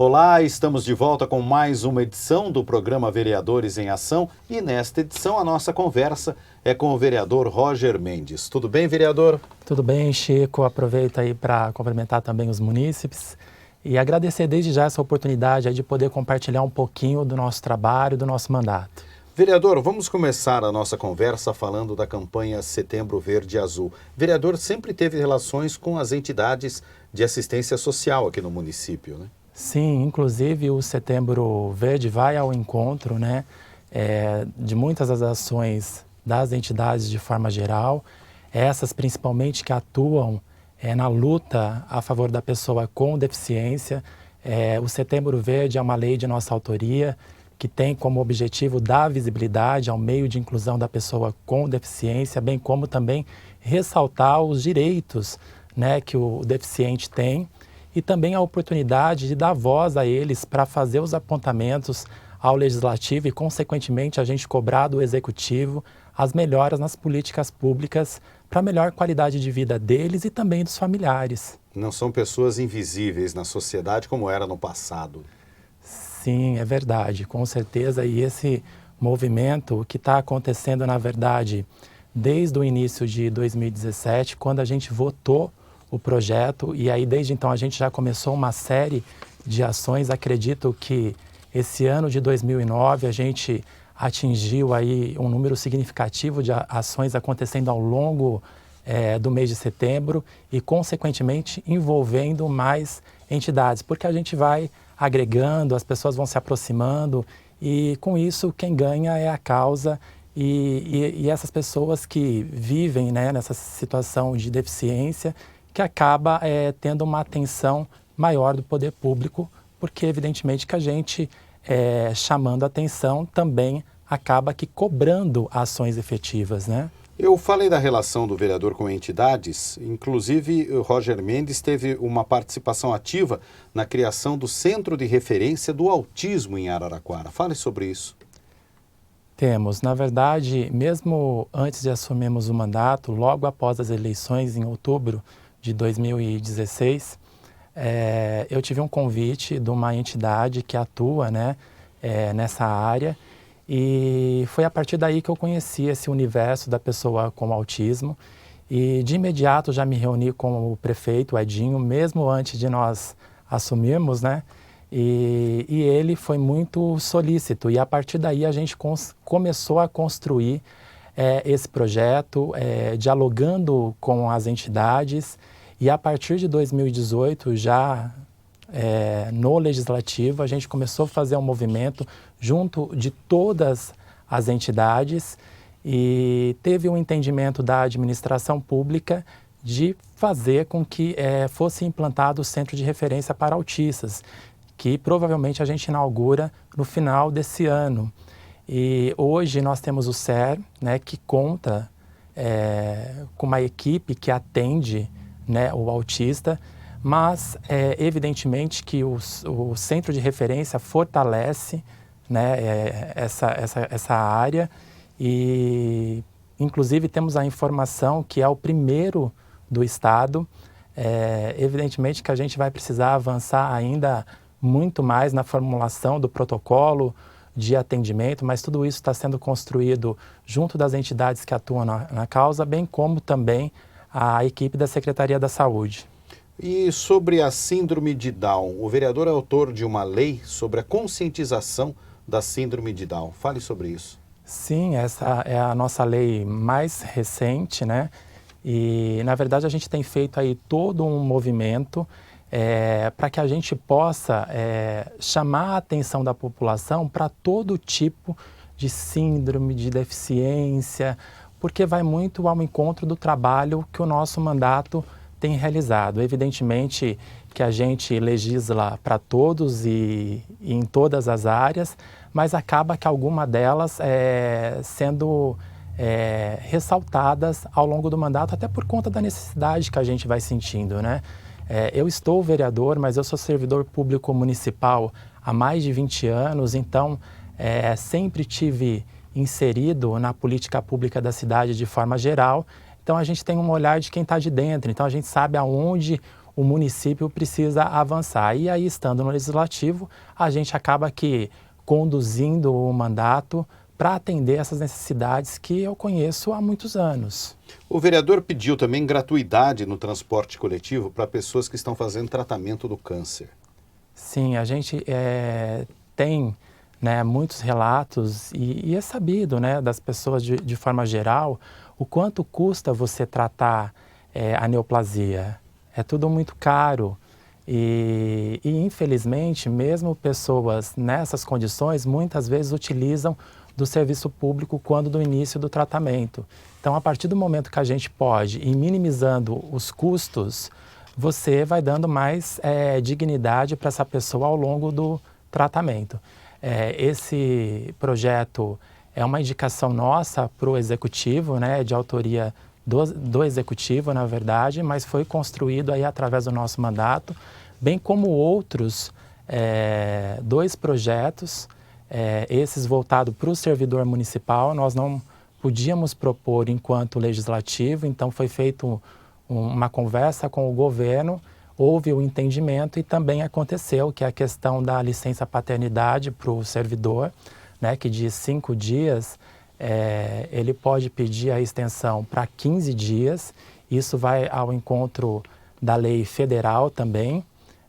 Olá, estamos de volta com mais uma edição do programa Vereadores em Ação e nesta edição a nossa conversa é com o vereador Roger Mendes. Tudo bem, vereador? Tudo bem, Chico. Aproveito aí para cumprimentar também os munícipes e agradecer desde já essa oportunidade aí de poder compartilhar um pouquinho do nosso trabalho, do nosso mandato. Vereador, vamos começar a nossa conversa falando da campanha Setembro Verde e Azul. Vereador sempre teve relações com as entidades de assistência social aqui no município, né? Sim, inclusive o Setembro Verde vai ao encontro, né, de muitas das ações das entidades de forma geral, essas principalmente que atuam na luta a favor da pessoa com deficiência. O Setembro Verde é uma lei de nossa autoria que tem como objetivo dar visibilidade ao meio de inclusão da pessoa com deficiência, bem como também ressaltar os direitos, né, que o deficiente tem e também a oportunidade de dar voz a eles para fazer os apontamentos ao Legislativo e, consequentemente, a gente cobrar do Executivo as melhoras nas políticas públicas para melhor qualidade de vida deles e também dos familiares. Não são pessoas invisíveis na sociedade como era no passado. Sim, é verdade, com certeza. E esse movimento que está acontecendo, na verdade, desde o início de 2017, quando a gente votou o projeto, e aí desde então a gente já começou uma série de ações. Acredito que esse ano de 2009 a gente atingiu aí um número significativo de ações acontecendo ao longo do mês de setembro e, consequentemente, envolvendo mais entidades, porque a gente vai agregando, as pessoas vão se aproximando e, com isso, quem ganha é a causa e essas pessoas que vivem, né, nessa situação de deficiência, que acaba tendo uma atenção maior do poder público, porque evidentemente que a gente, chamando a atenção, também acaba que cobrando ações efetivas, né? Eu falei da relação do vereador com entidades, inclusive o Roger Mendes teve uma participação ativa na criação do Centro de Referência do Autismo em Araraquara. Fale sobre isso. Temos, na verdade, mesmo antes de assumirmos o mandato, logo após as eleições em outubro de 2016, eu tive um convite de uma entidade que atua, né, nessa área, e foi a partir daí que eu conheci esse universo da pessoa com autismo e de imediato já me reuni com o prefeito, o Edinho, mesmo antes de nós assumirmos, né, e ele foi muito solícito e a partir daí a gente começou a construir esse projeto, dialogando com as entidades. E a partir de 2018, já no Legislativo, a gente começou a fazer um movimento junto de todas as entidades e teve um entendimento da administração pública de fazer com que fosse implantado o Centro de Referência para Autistas, que provavelmente a gente inaugura no final desse ano. E hoje nós temos o SER, né, que conta com uma equipe que atende, né, o autista, mas evidentemente que o Centro de Referência fortalece, né, essa área e inclusive temos a informação que é o primeiro do estado. Evidentemente que a gente vai precisar avançar ainda muito mais na formulação do protocolo de atendimento, mas tudo isso está sendo construído junto das entidades que atuam na causa, bem como também a equipe da Secretaria da Saúde. E sobre a síndrome de Down, o vereador é autor de uma lei sobre a conscientização da síndrome de Down. Fale sobre isso. Sim, essa é a nossa lei mais recente, né? E, na verdade, a gente tem feito aí todo um movimento para que a gente possa chamar a atenção da população para todo tipo de síndrome, de deficiência, porque vai muito ao encontro do trabalho que o nosso mandato tem realizado. Evidentemente que a gente legisla para todos e em todas as áreas, mas acaba que alguma delas sendo ressaltadas ao longo do mandato, até por conta da necessidade que a gente vai sentindo, né? Eu estou vereador, mas eu sou servidor público municipal há mais de 20 anos, então sempre tive inserido na política pública da cidade de forma geral. Então a gente tem um olhar de quem está de dentro, então a gente sabe aonde o município precisa avançar. E aí, estando no Legislativo, a gente acaba que conduzindo o mandato para atender essas necessidades que eu conheço há muitos anos. O vereador pediu também gratuidade no transporte coletivo para pessoas que estão fazendo tratamento do câncer. Sim, a gente tem, né, muitos relatos e é sabido, né, das pessoas de forma geral o quanto custa você tratar a neoplasia. É tudo muito caro e infelizmente mesmo pessoas nessas condições muitas vezes utilizam do serviço público quando do início do tratamento. Então, a partir do momento que a gente pode ir minimizando os custos, você vai dando mais dignidade para essa pessoa ao longo do tratamento. Esse projeto é uma indicação nossa para o Executivo, né, de autoria do Executivo, na verdade, mas foi construído aí através do nosso mandato, bem como outros 2 projetos, esses voltados para o servidor municipal. Nós não podíamos propor enquanto legislativo, então foi feita uma conversa com o governo, houve o entendimento e também aconteceu que a questão da licença paternidade para o servidor, né, que de 5 dias, ele pode pedir a extensão para 15 dias, isso vai ao encontro da lei federal também,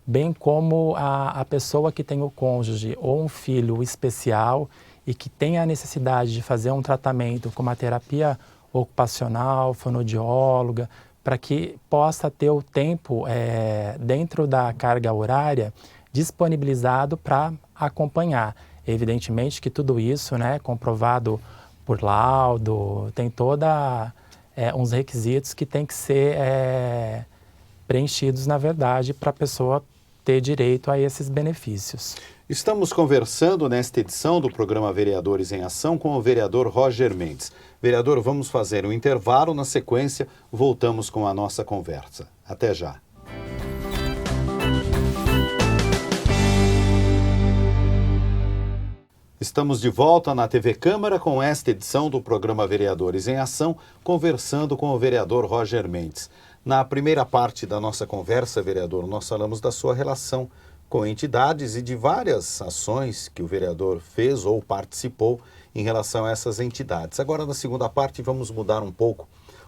bem como a pessoa que tem o cônjuge ou um filho especial e que tem a necessidade de fazer um tratamento com uma terapia ocupacional, fonoaudióloga, para que possa ter o tempo dentro da carga horária disponibilizado para acompanhar. Evidentemente que tudo isso, né, comprovado por laudo, tem toda uns requisitos que tem que ser preenchidos, na verdade, para a pessoa ter direito a esses benefícios. Estamos conversando nesta edição do programa Vereadores em Ação com o vereador Roger Mendes. Vereador, vamos fazer um intervalo, na sequência voltamos com a nossa conversa. Até já. Estamos de volta na TV Câmara com esta edição do programa Vereadores em Ação, conversando com o vereador Roger Mendes. Na primeira parte da nossa conversa, vereador, nós falamos da sua relação com entidades e de várias ações que o vereador fez ou participou em relação a essas entidades. Agora, na segunda parte, vamos mudar um pouco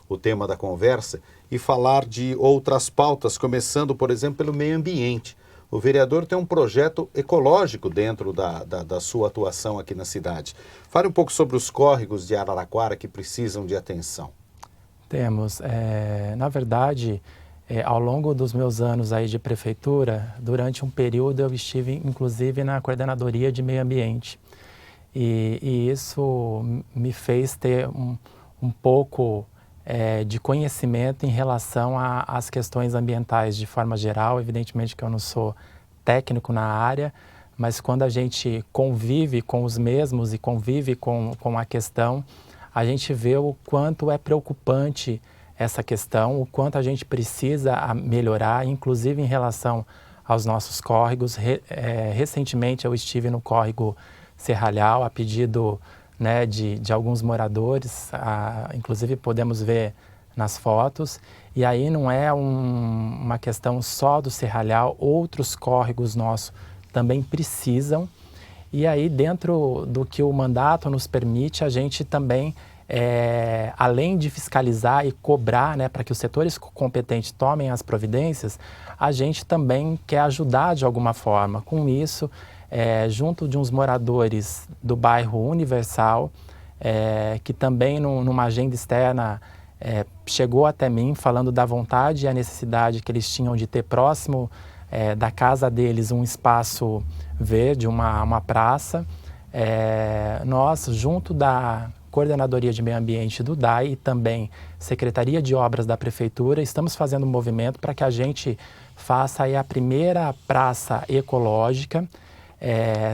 o tema da conversa e falar de outras pautas, começando, por exemplo, pelo meio ambiente. O vereador tem um projeto ecológico dentro da sua atuação aqui na cidade. Fale um pouco sobre os córregos de Araraquara que precisam de atenção. Temos. Na verdade, ao longo dos meus anos aí de prefeitura, durante um período eu estive, inclusive, na coordenadoria de meio ambiente. E isso me fez ter um pouco de conhecimento em relação às questões ambientais de forma geral. Evidentemente que eu não sou técnico na área, mas quando a gente convive com os mesmos e convive com a questão, a gente vê o quanto é preocupante essa questão, o quanto a gente precisa melhorar, inclusive em relação aos nossos córregos. Recentemente eu estive no córrego Serralhal a pedido, né, de alguns moradores, inclusive podemos ver nas fotos, e aí não é uma questão só do Serralhal, outros córregos nossos também precisam, e aí dentro do que o mandato nos permite, a gente também, além de fiscalizar e cobrar, né, para que os setores competentes tomem as providências, a gente também quer ajudar de alguma forma. Com isso, junto de uns moradores do bairro Universal, que também numa agenda externa chegou até mim falando da vontade e a necessidade que eles tinham de ter próximo da casa deles um espaço verde, uma praça. Nós, junto da Coordenadoria de Meio Ambiente do DAI e também Secretaria de Obras da Prefeitura, estamos fazendo um movimento para que a gente faça aí a primeira praça ecológica.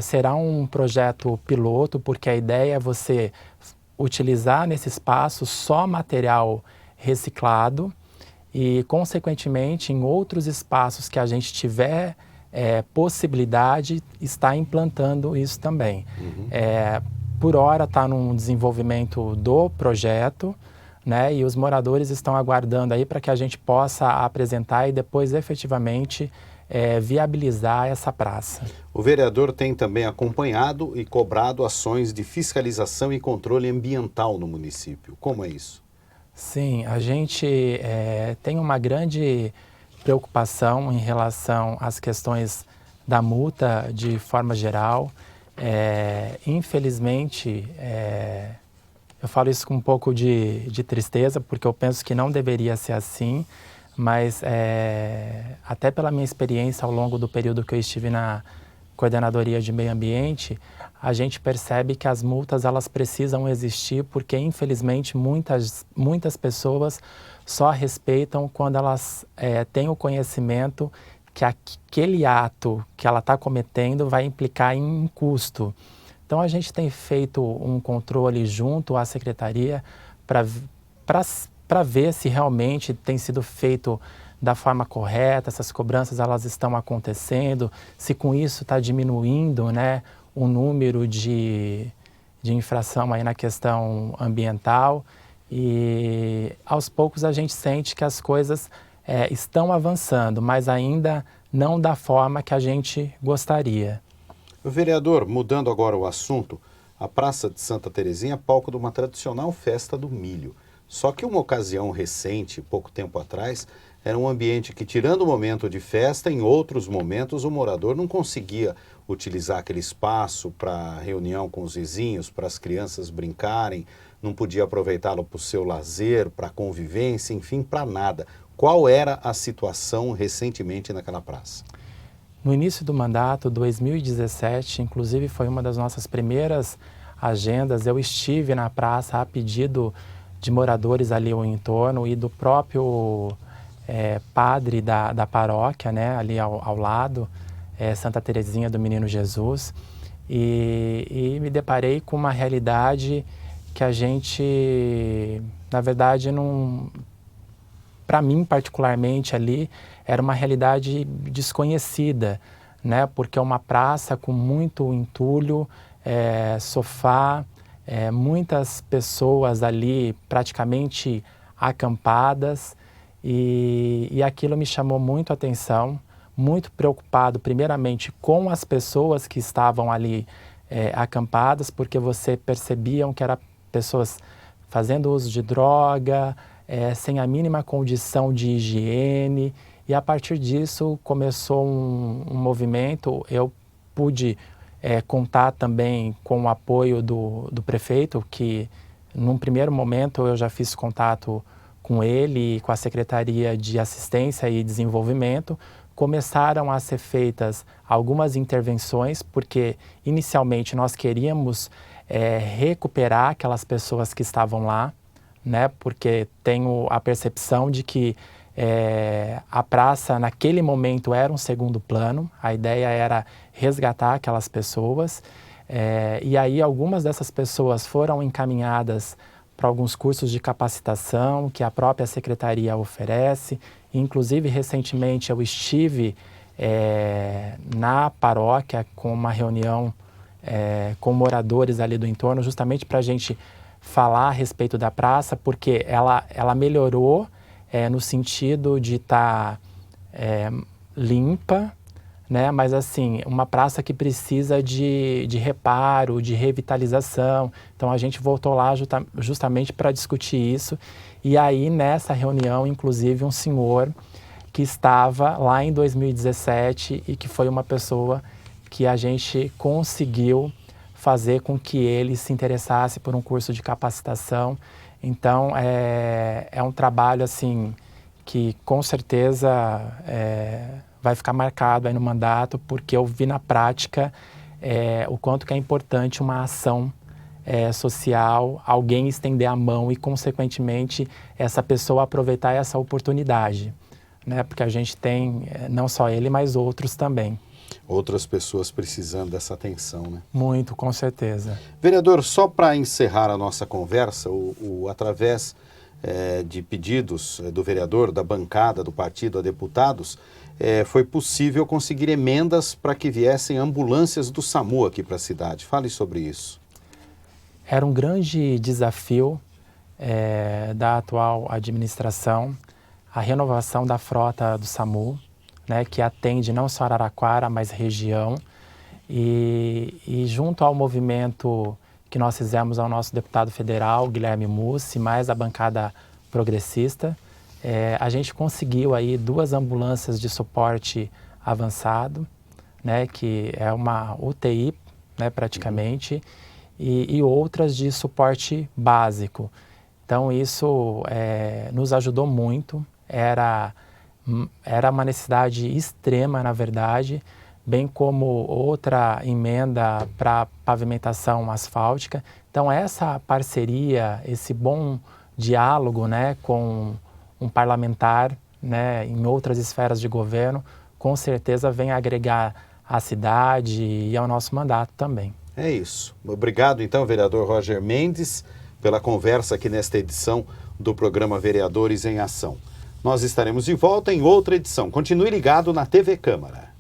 Será um projeto piloto, porque a ideia é você utilizar nesse espaço só material reciclado e, consequentemente, em outros espaços que a gente tiver possibilidade, estar implantando isso também. Por hora está num desenvolvimento do projeto, né? E os moradores estão aguardando aí para que a gente possa apresentar e depois efetivamente viabilizar essa praça. O vereador tem também acompanhado e cobrado ações de fiscalização e controle ambiental no município. Como é isso? Sim, a gente tem uma grande preocupação em relação às questões da multa de forma geral. Infelizmente, eu falo isso com um pouco de tristeza, porque eu penso que não deveria ser assim, mas até pela minha experiência ao longo do período que eu estive na Coordenadoria de Meio Ambiente, a gente percebe que as multas elas precisam existir porque, infelizmente, muitas pessoas só respeitam quando elas têm o conhecimento que aquele ato que ela está cometendo vai implicar em um custo. Então, a gente tem feito um controle junto à Secretaria para ver se realmente tem sido feito da forma correta, essas cobranças elas estão acontecendo, se com isso está diminuindo, né, o número de infração aí na questão ambiental, e aos poucos a gente sente que as coisas estão avançando, mas ainda não da forma que a gente gostaria. Vereador, mudando agora o assunto, a Praça de Santa Terezinha é palco de uma tradicional festa do milho. Só que uma ocasião recente, pouco tempo atrás, era um ambiente que, tirando o momento de festa, em outros momentos o morador não conseguia utilizar aquele espaço para reunião com os vizinhos, para as crianças brincarem, não podia aproveitá-lo para o seu lazer, para a convivência, enfim, para nada. Qual era a situação recentemente naquela praça? No início do mandato, 2017, inclusive foi uma das nossas primeiras agendas, eu estive na praça a pedido de moradores ali ao entorno e do próprio padre da paróquia, né, ali ao lado, Santa Terezinha do Menino Jesus, e me deparei com uma realidade que a gente, na verdade, não, para mim particularmente ali, era uma realidade desconhecida, né, porque é uma praça com muito entulho, sofá, muitas pessoas ali praticamente acampadas, e aquilo me chamou muito a atenção, muito preocupado primeiramente com as pessoas que estavam ali acampadas, porque você percebiam que eram pessoas fazendo uso de droga, sem a mínima condição de higiene, e a partir disso começou um movimento. Eu pude contar também com o apoio do prefeito, que num primeiro momento eu já fiz contato com ele e com a Secretaria de Assistência e Desenvolvimento. Começaram a ser feitas algumas intervenções, porque inicialmente nós queríamos recuperar aquelas pessoas que estavam lá, né? Porque tenho a percepção de que a praça naquele momento era um segundo plano, a ideia era resgatar aquelas pessoas, e aí algumas dessas pessoas foram encaminhadas para alguns cursos de capacitação que a própria secretaria oferece. Inclusive, recentemente eu estive na paróquia com uma reunião com moradores ali do entorno, justamente para a gente falar a respeito da praça, porque ela melhorou no sentido de estar limpa, né? Mas assim, uma praça que precisa de reparo, de revitalização. Então a gente voltou lá justamente para discutir isso. E aí nessa reunião, inclusive, um senhor que estava lá em 2017 e que foi uma pessoa que a gente conseguiu fazer com que ele se interessasse por um curso de capacitação. Então é um trabalho assim que com certeza vai ficar marcado aí no mandato, porque eu vi na prática o quanto que é importante uma ação social, alguém estender a mão e, consequentemente, essa pessoa aproveitar essa oportunidade, né? Porque a gente tem, não só ele, mas outros também. Outras pessoas precisando dessa atenção, né? Muito, com certeza. Vereador, só para encerrar a nossa conversa, através de pedidos do vereador, da bancada do partido a deputados, foi possível conseguir emendas para que viessem ambulâncias do SAMU aqui para a cidade. Fale sobre isso. Era um grande desafio da atual administração, a renovação da frota do SAMU, né, que atende não só Araraquara, mas região, e junto ao movimento que nós fizemos ao nosso deputado federal, Guilherme Mussi, mais a bancada progressista, a gente conseguiu aí 2 ambulâncias de suporte avançado, né, que é uma UTI, né, praticamente, e outras de suporte básico. Então isso nos ajudou muito, era uma necessidade extrema, na verdade, bem como outra emenda para pavimentação asfáltica. Então essa parceria, esse bom diálogo, né, com um parlamentar, né, em outras esferas de governo, com certeza vem agregar à cidade e ao nosso mandato também. É isso. Obrigado, então, vereador Roger Mendes, pela conversa aqui nesta edição do programa Vereadores em Ação. Nós estaremos de volta em outra edição. Continue ligado na TV Câmara.